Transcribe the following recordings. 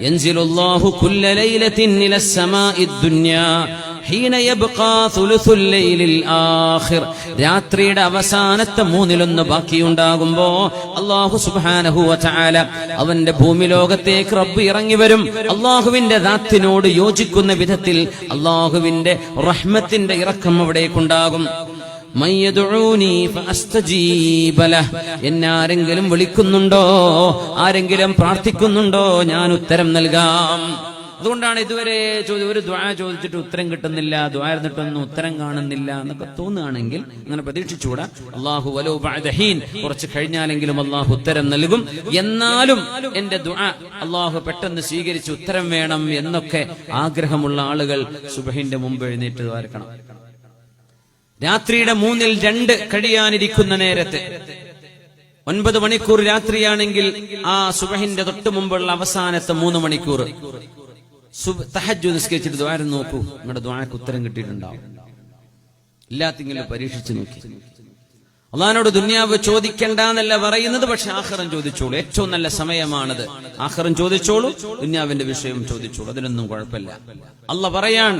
യൻസിലുല്ലാഹു കുല്ല ലൈലത്തിൻ ഇലസ് സമാഇദ് ദുനിയാ ഹീന യബ്ഖാ സുലുസുൽ ലൈലിൽ ആഖിർ. രാത്രിയുടെ അവസാനത്തെ മൂന്നിലൊന്ന് ബാക്കിയുണ്ടാകുമ്പോ അല്ലാഹു സുബ്ഹാനഹു വ തആല അവന്റെ ഭൂമി ലോകത്തേക്ക് റബ്ബ് ഇറങ്ങി വരും. അല്ലാഹുവിന്റെ ദാത്തിനോട് യോജിക്കുന്ന വിധത്തിൽ അല്ലാഹുവിന്റെ റഹ്മത്തിന്റെ ഇറക്കം അവിടേക്കുണ്ടാകും. മയ്യദുഊനി ഫഅസ്തജീബ ലഹ്. എന്നെ ആരെങ്കിലും വിളിക്കുന്നുണ്ടോ, ആരെങ്കിലും പ്രാർത്ഥിക്കുന്നുണ്ടോ, ഞാൻ ഉത്തരം നൽകാം. അതുകൊണ്ടാണ് ഇതുവരെ ഒരു ദുആ ചോദിച്ചിട്ട് ഉത്തരം കിട്ടുന്നില്ല, ദുആ ഇരുന്നിട്ടൊന്നും ഉത്തരം കാണുന്നില്ല എന്നൊക്കെ തോന്നുകയാണെങ്കിൽ അങ്ങനെ പ്രതീക്ഷിച്ചുകൂടാ. അല്ലാഹു വലൗ ബഅദ ഹീൻ, കുറച്ച് കഴിഞ്ഞാലെങ്കിലും അല്ലാഹു ഉത്തരം നൽകും. എന്നാലും എന്റെ ദുആ അല്ലാഹു പെട്ടെന്ന് സ്വീകരിച്ച് ഉത്തരം വേണം എന്നൊക്കെ ആഗ്രഹമുള്ള ആളുകൾ സുബ്ഹിന്റെ മുമ്പ് എഴുന്നേറ്റ് ദ്വാരക്കണം. രാത്രിയുടെ 2 കഴിയാനിരിക്കുന്ന നേരത്ത് 9 മണിക്കൂർ രാത്രിയാണെങ്കിൽ ആ സുബ്ഹിന്റെ തൊട്ട് മുമ്പുള്ള അവസാനത്തെ 3 മണിക്കൂർ തഹജ്ജുദ് നിസ്കരിച്ചിട്ട് ദുആ നോക്കൂ, നിങ്ങളുടെ ദുആക്ക് ഉത്തരം കിട്ടിയിട്ടുണ്ടാവും. എല്ലാത്തിലും പരീക്ഷിച്ചു നോക്കി. അള്ളാഹിനോട് ദുനിയാവ് ചോദിക്കണ്ട എന്നല്ല പറയുന്നത്, പക്ഷെ ആഖിറം ചോദിച്ചോളൂ. ഏറ്റവും നല്ല സമയമാണത്. ആഖിറം ചോദിച്ചോളൂ, ദുനിയാവിന്റെ വിഷയം ചോദിച്ചോളൂ, അതിനൊന്നും കുഴപ്പമില്ല. അള്ളാഹ് പറയാൻ,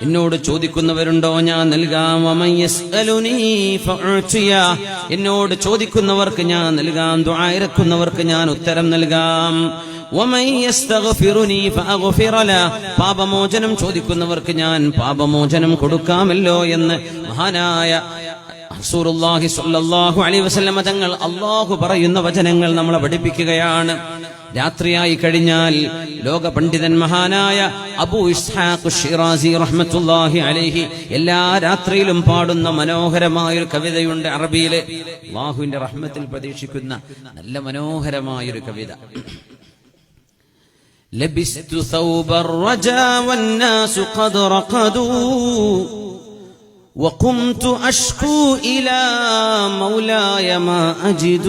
എന്നോട് ചോദിക്കുന്നവരുണ്ടോ ഞാൻ നൽകാം. എന്നോട് ചോദിക്കുന്നവർക്ക് ഞാൻ നൽകാം, ദുആ ഇറക്കുന്നവർക്ക് ഞാൻ ഉത്തരം നൽകാം. പാപമോചനം ചോദിക്കുന്നവർക്ക് ഞാൻ പാപമോചനം കൊടുക്കാമല്ലോ എന്ന് മഹാനായ റസൂലുള്ളാഹി സ്വല്ലല്ലാഹു അലൈഹി വസല്ലം തങ്ങൾ അല്ലാഹു പറയുന്ന വചനങ്ങൾ നമ്മളെ പഠിപ്പിക്കുകയാണ്. രാത്രിയായി കഴിഞ്ഞാൽ ലോക പണ്ഡിതൻ മഹാനായ അബൂ ഇസ്ഹാഖ് ഷിറാസി റഹ്മത്തുള്ളാഹി അലൈഹി എല്ലാ രാത്രിയിലും പാടുന്ന മനോഹരമായൊരു കവിതയുണ്ട് അറബിയിലെ. അല്ലാഹുവിന്റെ റഹ്മത്തിൽ പ്രതീക്ഷിക്കുന്ന നല്ല മനോഹരമായൊരു കവിത. ലബിസ്തു സൗബർ റജാ വന്നാസു ഖദ് റഖദൂ وقمت أشكو إلى مولاي ما أجد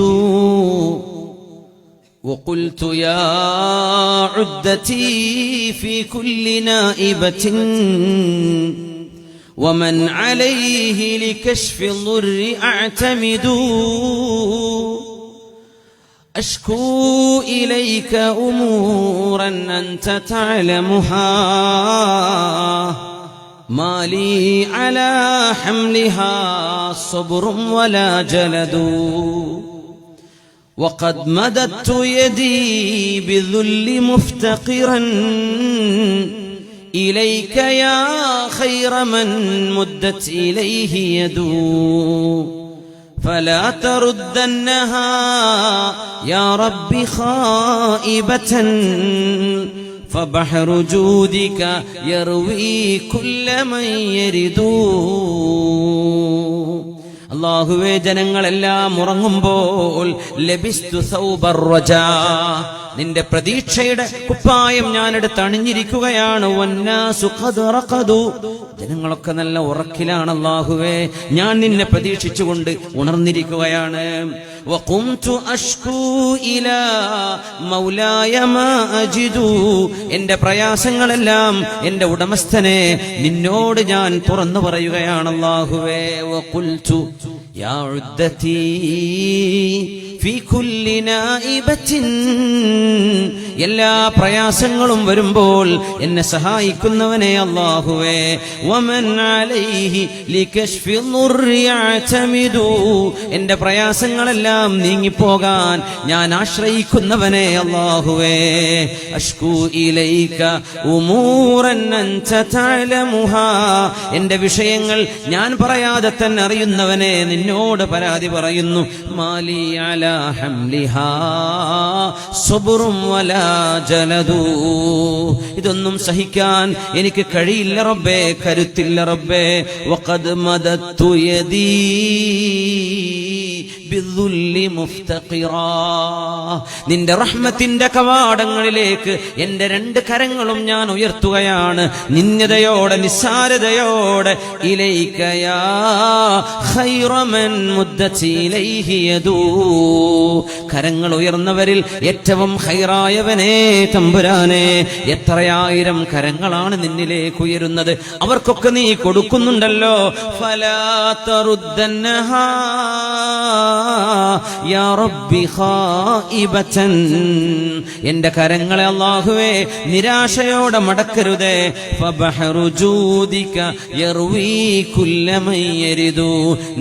وقلت يا عدتي في كل نائبة ومن عليه لكشف الضر أعتمد أشكو إليك أمورا أنت تعلمها ما لي على حملها صبر ولا جلد وقد مددت يدي بذل مفتقرا إليك يا خير من مدت إليه يدو فلا تردنها يا رب خائبة فبحر جودك يروي كل من يرد. അല്ലാഹുവേ, ജനങ്ങളെല്ലാം ഉറങ്ങുമ്പോൾ ലബിസ്തു സൗബർ റജാ, നിന്റെ പ്രതീക്ഷയുടെ കുപ്പായം ഞാനെടുത്ത് അണിഞ്ഞിരിക്കുകയാണ്. വന്നാസു ഖദ് റഖദു, ജനങ്ങളൊക്കെ നല്ല ഉറക്കിലാണ്. അല്ലാഹുവേ, ഞാൻ നിന്നെ പ്രതീക്ഷിച്ചുകൊണ്ട് ഉണർന്നിരിക്കുകയാണ്. വഖുംതു അഷ്കൂ ഇലാ മൗലായ മാ അജിദു, എന്റെ പ്രയാസങ്ങളെല്ലാം എന്റെ ഉടമസ്ഥനെ നിന്നോട് ഞാൻ തുറന്നു പറയുകയാണ്. അല്ലാഹുവേ, വഖുൽതു യാ ഉദ്ദതി ഫീ കുല്ലി നായിബത്തിൻ, എല്ലാ പ്രയാസങ്ങളും വരുമ്പോൾ എന്നെ സഹായിക്കുന്നവനെ അല്ലാഹുവേ. വമൻ അലൈഹി ലികശ്ഫി ളുർരി അഅ്തമിദു, എന്റെ പ്രയാസങ്ങളെല്ലാം നീങ്ങിപ്പോകാൻ ഞാൻ ആശ്രയിക്കുന്നവനെ അല്ലാഹുവേ. അഷ്കൂ ഇലൈക ഉമൂറൻ അൻത തഅലമുഹാ, എന്റെ വിഷയങ്ങൾ ഞാൻ പറയാതെ തന്നെ അറിയുന്നവനെ നിന്നോട് പരാതി പറയുന്നു. മാലി അലാ ഹംലിഹാ സബ്റും വലാ ജലദു, ഇതൊന്നും സഹിക്കാൻ എനിക്ക് കഴിയില്ല റബ്ബേ, കരുത്തില്ല റബ്ബേ. വഖദ് മദത്തു യദീ ബിദ്ദുല്ലി മുഫ്തഖിറാ, നിന്റെ റഹ്മത്തിന്റെ കവാടങ്ങളിലേക്ക് എന്റെ 2 കരങ്ങളും ഞാൻ ഉയർത്തുകയാണ് നിന്ദയോടെ, നിസ്സാരതയോടെ. ഇലൈക യാ ഖൈറ മൻ മുദ്ദത് ഇലൈഹി യദൂ, കരങ്ങൾ ഉയർന്നവരിൽ ഏറ്റവും ഖൈറായവനേ തമ്പുരാനെ, എത്രയായിരം കരങ്ങളാണ് നിന്നിലേക്ക് ഉയരുന്നത്, അവർക്കൊക്കെ നീ കൊടുക്കുന്നുണ്ടല്ലോ. ഫലാ തറുദ്ദന്നഹാ യാ റബ്ബി ഖായിബതൻ, എന്റെ കരങ്ങളെ അല്ലാഹുവേ നിരാശയോടെ മടക്കരുതേ. ഫബഹറു ജൂദിക യർവീ കുല്ല മൻ യരിദു,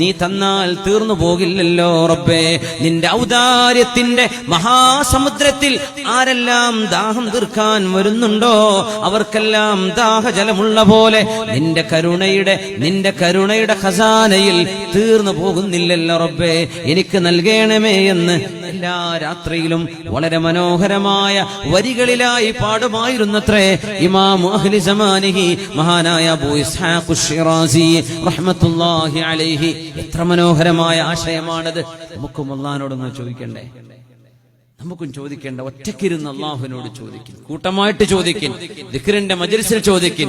നീ തന്നാൽ തീർന്നു പോകില്ലല്ലോ റബ്ബേ. നിന്റെ ഔദാര്യത്തിന്റെ മഹാസമുദ്രത്തിൽ ആരെല്ലാം ദാഹം തീർക്കാൻ വരുന്നുണ്ടോ അവർക്കെല്ലാം ദാഹജലമുള്ള പോലെ നിന്റെ കരുണയുടെ ഖസാനയിൽ തീർന്നു പോകുന്നില്ലല്ലോ റബ്ബേ, എനിക്ക് നൽകണമേ എന്ന് എല്ലാ രാത്രിയിലും വളരെ മനോഹരമായ വരികളിലായി പാടുമായിരുന്നത്രേ ഇമാമു അഹ്ലി സമാനിഹി മഹാനായ അബൂ ഇസ്ഹാഖ് അശ്ശിറാസി റഹ്മത്തുള്ളാഹി അലൈഹി. എത്ര മനോഹരമായ ആശയമാണത്. നമുക്കും അല്ലാഹുവിനോടൊന്ന് ചോദിക്കണ്ടേ? നമുക്കും ചോദിക്കേണ്ട. ഒറ്റക്കിരുന്ന് അല്ലാഹുവിനോട് ചോദിക്കും, കൂട്ടമായിട്ട് ചോദിക്കും, ദിക്റിന്റെ മജ്ലിസിൽ ചോദിക്കും,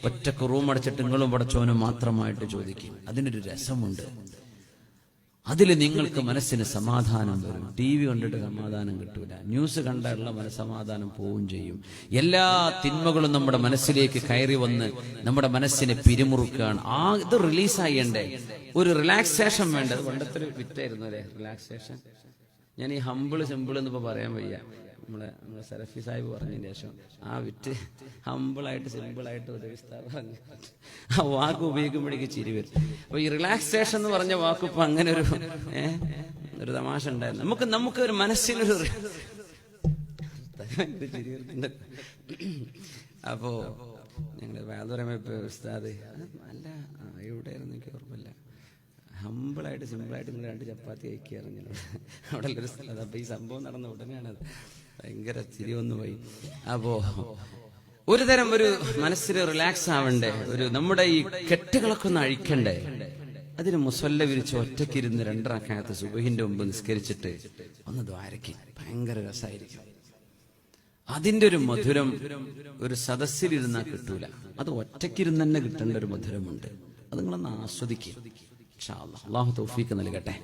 ഒറ്റക്ക് റൂം അടച്ചിട്ട് നിങ്ങളും പടച്ചോനും മാത്രമായിട്ട് ചോദിക്കും. അതിനൊരു രസമുണ്ട്. അതിൽ നിങ്ങൾക്ക് മനസ്സിന് സമാധാനം വരും. TV കണ്ടിട്ട് സമാധാനം കിട്ടൂല, ന്യൂസ് കണ്ടുള്ള മനസ്സമാധാനം പോവുകയും ചെയ്യും. എല്ലാ തിന്മകളും നമ്മുടെ മനസ്സിലേക്ക് കയറി വന്ന് നമ്മുടെ മനസ്സിനെ പിരിമുറുക്കുകയാണ്. ഇത് റിലീസായണ്ടേ, ഒരു റിലാക്സേഷൻ വേണ്ടത്. പണ്ടത്തെ വിറ്റായിരുന്നു അല്ലേ റിലാക്സേഷൻ. ഞാൻ ഈ സിമ്പിൾ എന്നിപ്പോ പറയാൻ വയ്യ. നമ്മളെ സലഫി സാഹിബ് പറഞ്ഞതിന് ശേഷം ആ വിറ്റ് ഹമ്പിളായിട്ട് സിമ്പിളായിട്ട് ഒരു പറഞ്ഞു ആ വാക്ക് ഉപയോഗിക്കുമ്പോഴേക്ക് ചിരി വരും. അപ്പൊ ഈ റിലാക്സേഷൻ എന്ന് പറഞ്ഞ വാക്ക് ഇപ്പൊ അങ്ങനെ ഒരു തമാശ ഉണ്ടായിരുന്നു. നമുക്ക് ഒരു മനസ്സിനൊരു ചിരി വരുന്നുണ്ട്. അപ്പോ ഞങ്ങള് വേദപരമായപ്പോ ഉസ്താദ് അല്ല എവിടെയായിരുന്നു എനിക്ക് ഓർമ്മയില്ല, ഹമ്പിളായിട്ട് സിമ്പിളായിട്ട് നിങ്ങൾ 2 ചപ്പാത്തി കഴിക്കാറിഞ്ഞു അവിടെ ഒരു സ്ഥലം. അപ്പൊ ഈ സംഭവം നടന്ന ഉടനെയാണത്. ഭയങ്കര ചിരി വന്നു പോയി. അപ്പോ ഒരു തരം ഒരു മനസ്സിന് റിലാക്സ് ആവണ്ടേ, ഒരു നമ്മുടെ ഈ കെട്ടുകളൊക്കെ ഒന്ന് അഴിക്കണ്ടേ, അതിന് മുസല്ല വിരിച്ച് ഒറ്റക്കിരുന്ന് 2 റക്അത്ത് സുബഹിന്റെ മുമ്പ് നിസ്കരിച്ചിട്ട് ഒന്ന് ദ്വാരക്ക് ഭയങ്കര രസമായിരിക്കും. അതിന്റെ ഒരു മധുരം ഒരു സദസ്സിലിരുന്നാൽ കിട്ടൂല. അത് ഒറ്റക്കിരുന്ന് തന്നെ കിട്ടേണ്ട ഒരു മധുരമുണ്ട്. അത് നിങ്ങളൊന്ന് ആസ്വദിക്കുക. ഇൻഷാ അല്ലാഹ്. അല്ലാഹു തൗഫീഖ് നൽകട്ടെ.